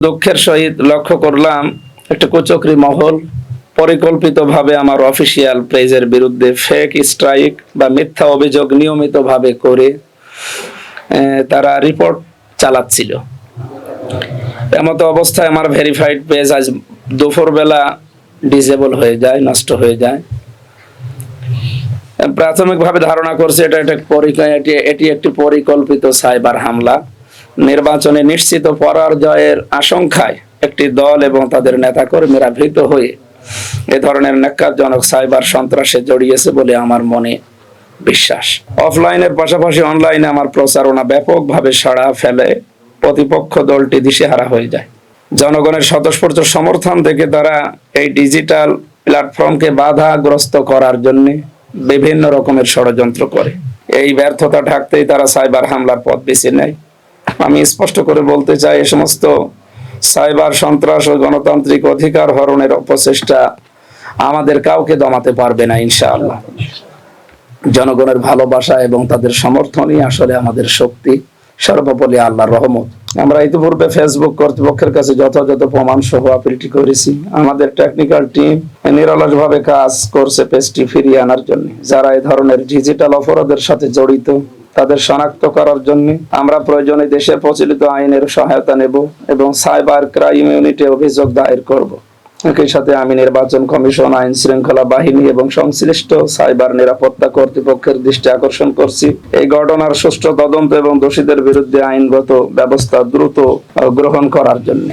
দুঃখের সহিত লক্ষ্য করলাম একটা কুচক্রী মহল পরিকল্পিতভাবে আমার অফিসিয়াল পেজের বিরুদ্ধে ফেক স্ট্রাইক বা মিথ্যা অভিযোগ নিয়মিতভাবে করে তারা রিপোর্ট চালাচ্ছিল। এমতো অবস্থায় আমার ভেরিফাইড পেজ আজ দুপুরবেলা ডিসেবল হয়ে যায়, নষ্ট হয়ে যায়। প্রাথমিকভাবে ধারণা করছে এটি একটি পরিকল্পিত সাইবার হামলা। নির্বাচনে নিশ্চিত পরাজয়ের আশঙ্কায় একটি দল এবং তাদের নেতাকর্মীরা ভীত হয়ে এ ধরনের ন্যাক্কারজনক সাইবার সন্ত্রাসে জড়িয়েছে বলে আমার মনে বিশ্বাস। অফলাইনের পাশাপাশি অনলাইনে আমার প্রচারণা ব্যাপকভাবে সাড়া ফেলে প্রতিপক্ষ দলটি দিশেহারা হয়ে যায়। জনগণের স্বতঃস্ফূর্ত সমর্থন থেকে তারা এই ডিজিটাল প্ল্যাটফর্মকে বাধাগ্রস্ত করার জন্য বিভিন্ন রকমের ষড়যন্ত্র করে। এই ব্যর্থতা ঢাকতেই তারা সাইবার হামলার পথ বেছে নেয়। আমি স্পষ্ট করে বলতে চাই, এ সমস্ত সাইবার সন্ত্রাস ও গণতান্ত্রিক অধিকার হরণের অপচেষ্টা আমাদের কাউকে দমাতে পারবে না ইনশাআল্লাহ। জনগণের ভালোবাসা এবং তাদের সমর্থনই আসলে আমাদের শক্তি, সর্বোপরি আল্লাহর রহমত। আমরা ইতিপূর্বে ফেসবুক কর্তৃপক্ষের কাছে যথাযথ প্রমাণ সহ আপিলটি করেছি। আমাদের টেকনিক্যাল টিম নিরলসভাবে কাজ করছে পেজটি ফিরিয়ে আনার জন্য। যারা এই ধরনের ডিজিটাল অপরাধের সাথে জড়িত তাদের শনাক্ত করার জন্য আমরা প্রয়োজনে দেশের প্রচলিত আইনের সহায়তা নেব এবং সাইবার ক্রাইম ইউনিটে অভিযোগ দায়ের করব। একই সাথে আমি নির্বাচন কমিশন, আইন শৃঙ্খলা বাহিনী এবং সংশ্লিষ্ট সাইবার নিরাপত্তা কর্তৃপক্ষের দৃষ্টি আকর্ষণ করছি এই ঘটনার সুষ্ঠু তদন্ত এবং দোষীদের বিরুদ্ধে আইনগত ব্যবস্থা দ্রুত গ্রহণ করার জন্য।